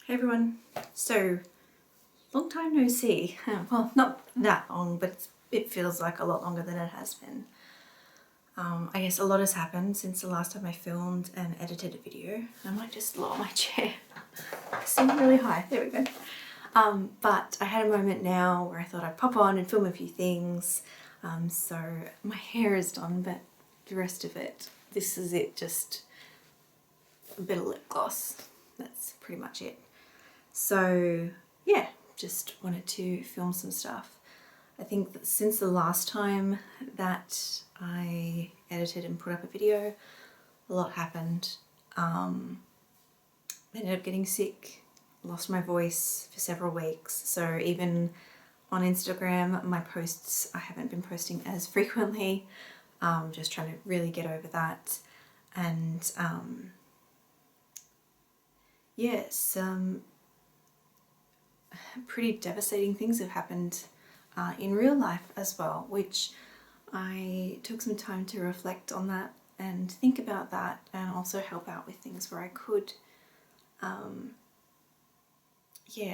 Hey everyone, so long time no see. Well, not that long, but it feels like a lot longer than it has been. I guess a lot has happened since the last time I filmed and edited a video. I might just lower my chair. It's still really high, there we go. But I had a moment now where I thought I'd pop on and film a few things. So my hair is done, but the rest of it, this is it, just a bit of lip gloss. That's pretty much it. So yeah, just wanted to film some stuff. I think that since the last time that I edited and put up a video, a lot happened. I ended up getting sick, lost my voice for several weeks. So even on Instagram, my posts, I haven't been posting as frequently. Just trying to really get over that. And yeah, some pretty devastating things have happened in real life as well, which I took some time to reflect on that and think about that, and also help out with things where I could. Yeah,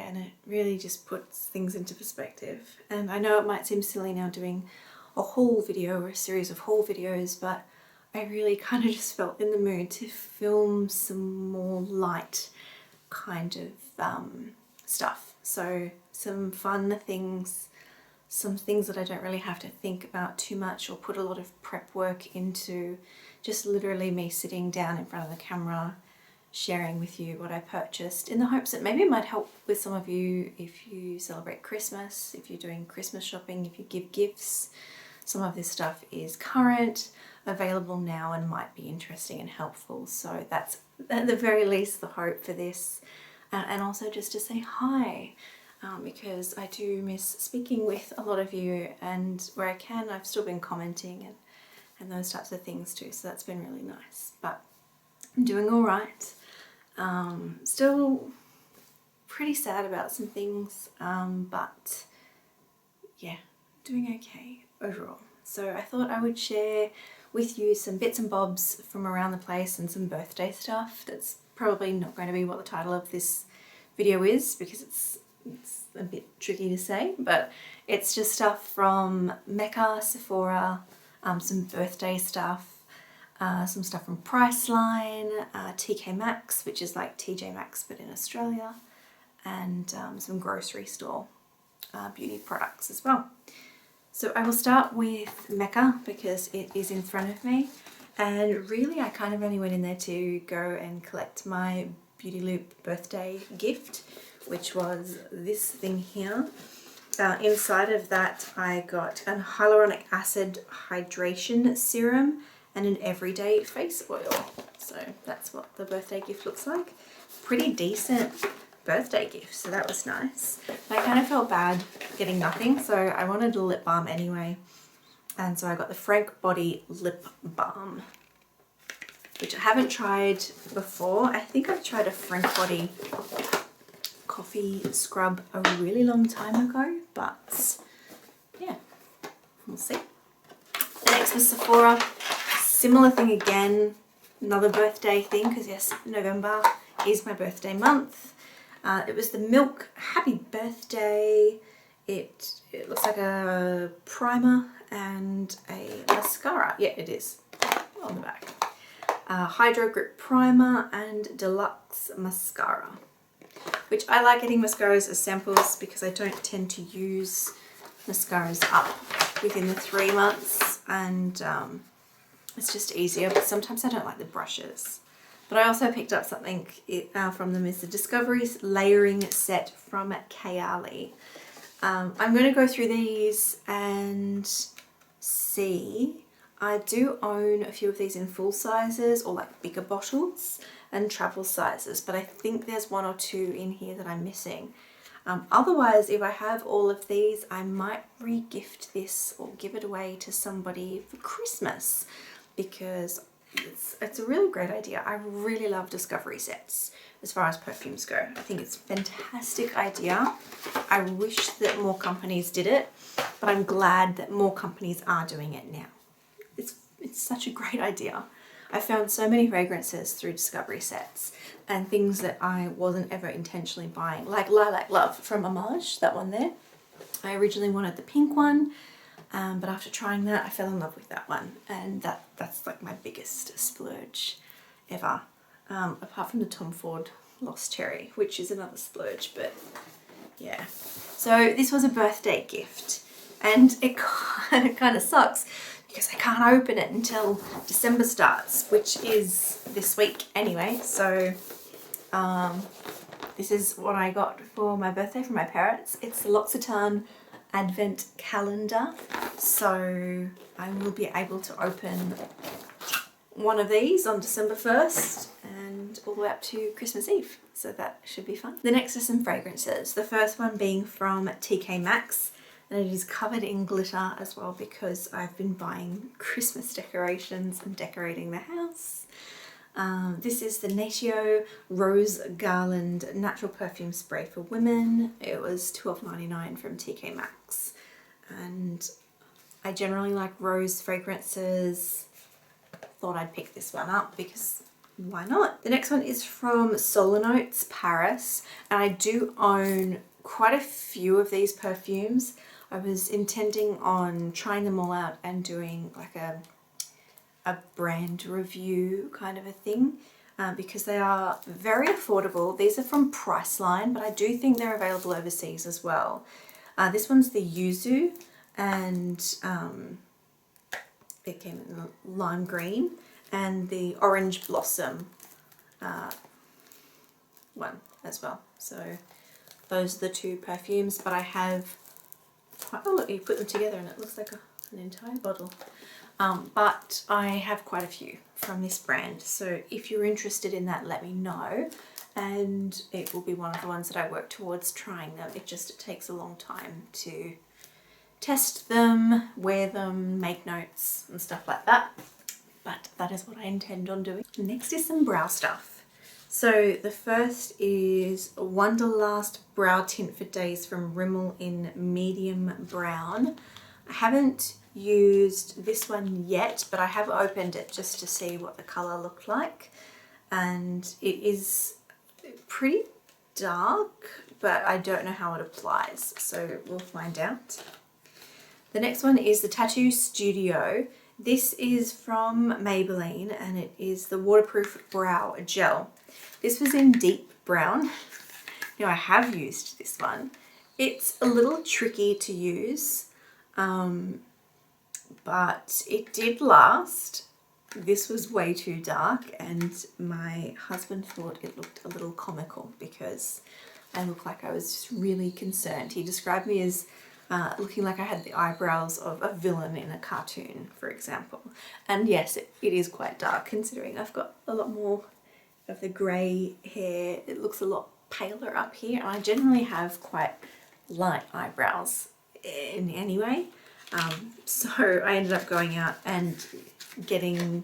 and it really just puts things into perspective. And I know it might seem silly now doing a haul video or a series of haul videos, but I really kind of just felt in the mood to film some more light kind of stuff. So some fun things, some things that I don't really have to think about too much or put a lot of prep work into, just literally me sitting down in front of the camera, sharing with you what I purchased, in the hopes that maybe it might help with some of you if you celebrate Christmas, if you're doing Christmas shopping, if you give gifts. Some of this stuff is current, available now, and might be interesting and helpful. So that's at the very least the hope for this. And also just to say hi, because I do miss speaking with a lot of you, and where I can, I've still been commenting and those types of things too, so that's been really nice. But I'm doing all right. Still pretty sad about some things, but yeah, doing okay overall. So I thought I would share with you some bits and bobs from around the place and some birthday stuff. That's probably not going to be what the title of this video is, because it's a bit tricky to say, but it's just stuff from Mecca, Sephora, some birthday stuff, some stuff from Priceline, TK Maxx, which is like TJ Maxx but in Australia, and some grocery store beauty products as well. So I will start with Mecca because it is in front of me, and really I kind of only went in there to go and collect my Beauty Loop birthday gift, which was this thing here. Inside of that I got an hyaluronic acid hydration serum and an everyday face oil. So that's what the birthday gift looks like. Pretty decent birthday gift, so that was nice. But I kind of felt bad getting nothing, so I wanted a lip balm anyway. And so I got the Frank Body Lip Balm, which I haven't tried before. I think I've tried a Frank Body coffee scrub a really long time ago, but yeah, we'll see. Next was Sephora. Similar thing again, another birthday thing, because yes, November is my birthday month. It was the Milk Happy Birthday. It looks like a primer and a mascara. Yeah, it is on the back. Hydro Grip Primer and Deluxe Mascara, which I like getting mascaras as samples because I don't tend to use mascaras up within the 3 months, and it's just easier, but sometimes I don't like the brushes. But I also picked up something from them, is the Discoveries Layering Set from Kayali. I'm going to go through these and see. I do own a few of these in full sizes or like bigger bottles and travel sizes, but I think there's 1 or 2 in here that I'm missing. Otherwise, if I have all of these, I might re-gift this or give it away to somebody for Christmas, because it's a really great idea. I really love Discovery sets as far as perfumes go. I think it's a fantastic idea. I wish that more companies did it, but I'm glad that more companies are doing it now. It's such a great idea. I found so many fragrances through Discovery sets, and things that I wasn't ever intentionally buying, like Lilac Love from Homage, that one there. I originally wanted the pink one, but after trying that I fell in love with that one, and that's like my biggest splurge ever, apart from the Tom Ford Lost Cherry, which is another splurge, but yeah. So this was a birthday gift, and it kind of sucks because I can't open it until December starts, which is this week anyway. So this is what I got for my birthday from my parents. It's the L'Occitane Advent Calendar. So I will be able to open one of these on December 1st and all the way up to Christmas Eve. So that should be fun. The next are some fragrances. The first one being from TK Maxx, and it is covered in glitter as well because I've been buying Christmas decorations and decorating the house. This is the Natio Rose Garland Natural Perfume Spray for Women. It was $12.99 from TK Maxx, and I generally like rose fragrances. Thought I'd pick this one up because why not? The next one is from Solar Notes Paris, and I do own quite a few of these perfumes. I was intending on trying them all out and doing like a brand review kind of a thing, because they are very affordable. These are from Priceline, but I do think they're available overseas as well. This one's the Yuzu, and it came in lime green, and the Orange Blossom one as well. So those are the two perfumes, but I have quite, oh look, you put them together and it looks like an entire bottle. But I have quite a few from this brand, so if you're interested in that, let me know, and it will be one of the ones that I work towards trying them. It takes a long time to test them, wear them, make notes and stuff like that, but that is what I intend on doing. Next is some brow stuff. So the first is Wonderlast Brow Tint for Days from Rimmel in medium brown. I haven't used this one yet, but I have opened it just to see what the colour looked like, and it is pretty dark, but I don't know how it applies, so we'll find out. The next one is the Tattoo Studio. This is from Maybelline, and it is the Waterproof Brow Gel. This was in deep brown. Now I have used this one. It's a little tricky to use, but it did last. This was way too dark, and my husband thought it looked a little comical because I looked like I was just really concerned. He described me as looking like I had the eyebrows of a villain in a cartoon, for example. And yes, it is quite dark considering I've got a lot more of the grey hair. It looks a lot paler up here, and I generally have quite light eyebrows anyway. So I ended up going out and getting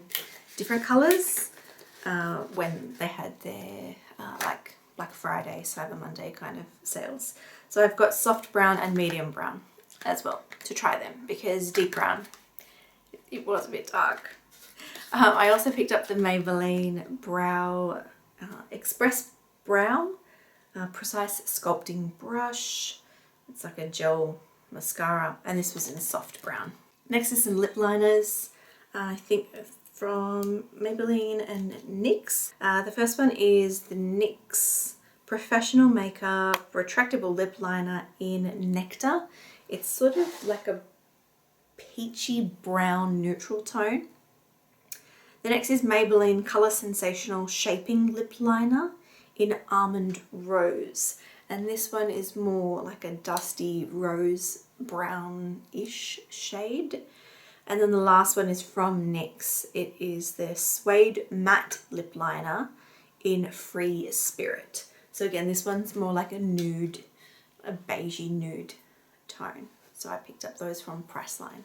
different colours when they had their like Black Friday, Cyber Monday kind of sales. So I've got soft brown and medium brown as well to try them, because deep brown, it was a bit dark. I also picked up the Maybelline Brow Express Brow Precise Sculpting Brush. It's like a gel mascara, and this was in soft brown. Next is some lip liners, I think from Maybelline and NYX. The first one is the NYX Professional Makeup Retractable Lip Liner in Nectar. It's sort of like a peachy brown neutral tone. The next is Maybelline Colour Sensational Shaping Lip Liner in Almond Rose. And this one is more like a dusty rose brown-ish shade. And then the last one is from NYX. It is the Suede Matte Lip Liner in Free Spirit. So again, this one's more like a nude, a beigey nude tone. So I picked up those from Priceline.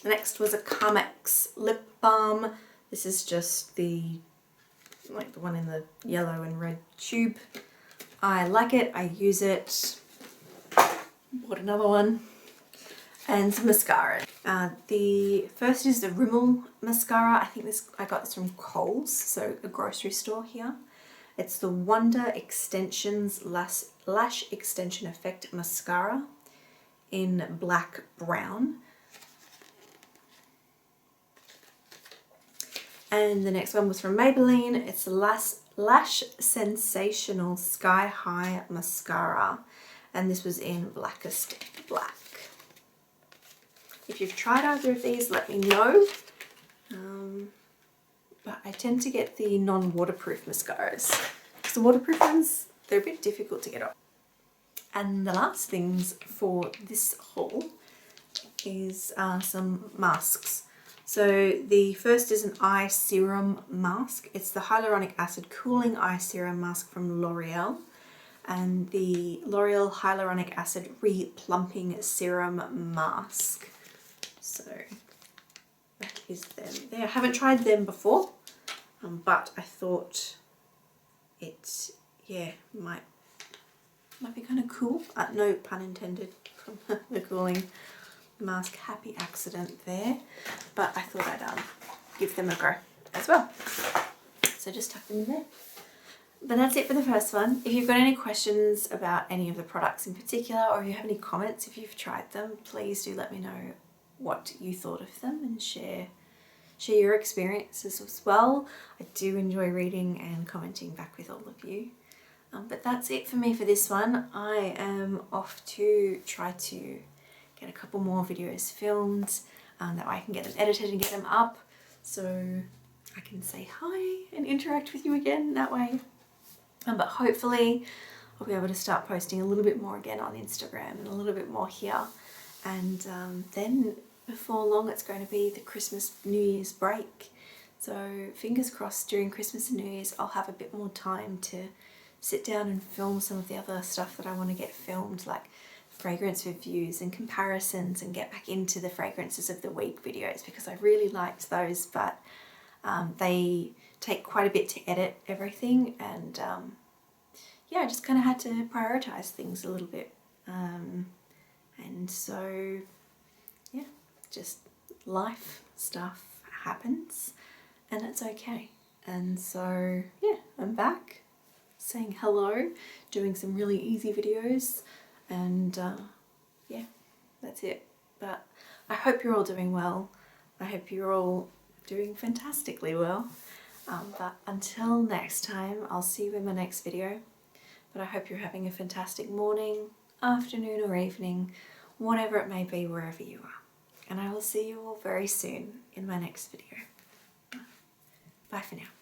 The next was a Carmex lip balm. This is just the one in the yellow and red tube. I like it, I use it. Bought another one. And some mascara. The first is the Rimmel mascara. I think I got this from Kohl's, so a grocery store here. It's the Wonder Extensions Lash Extension Effect Mascara in Black Brown. And the next one was from Maybelline. It's the Lash Sensational Sky High Mascara. And this was in Blackest Black. If you've tried either of these, let me know. But I tend to get the non-waterproof mascaras. Because the waterproof ones, they're a bit difficult to get off. And the last things for this haul is some masks. So the first is an eye serum mask. It's the Hyaluronic Acid Cooling Eye Serum Mask from L'Oreal. And the L'Oreal Hyaluronic Acid Replumping Serum Mask. So that is them there. I haven't tried them before, but I thought it, yeah, might be kind of cool. No pun intended from the cooling mask. Happy accident there. But I thought I'd give them a go as well. So just tuck them in there. But that's it for the first one. If you've got any questions about any of the products in particular, or if you have any comments, if you've tried them, please do let me know what you thought of them and share your experiences as well. I do enjoy reading and commenting back with all of you. But that's it for me for this one. I am off to try to get a couple more videos filmed. That way I can get them edited and get them up so I can say hi and interact with you again that way. But hopefully I'll be able to start posting a little bit more again on Instagram and a little bit more here. And then before long it's going to be the Christmas New Year's break. So fingers crossed during Christmas and New Year's I'll have a bit more time to sit down and film some of the other stuff that I want to get filmed, like fragrance reviews and comparisons, and get back into the fragrances of the week videos because I really liked those, but they take quite a bit to edit everything, and yeah, I just kind of had to prioritize things a little bit, and so yeah, just life stuff happens and it's okay. And so yeah, I'm back saying hello, doing some really easy videos, and yeah, that's it. But I hope you're all doing well. I hope you're all doing fantastically well. But until next time, I'll see you in my next video. But I hope you're having a fantastic morning, afternoon or evening, whatever it may be, wherever you are. And I will see you all very soon in my next video. Bye for now.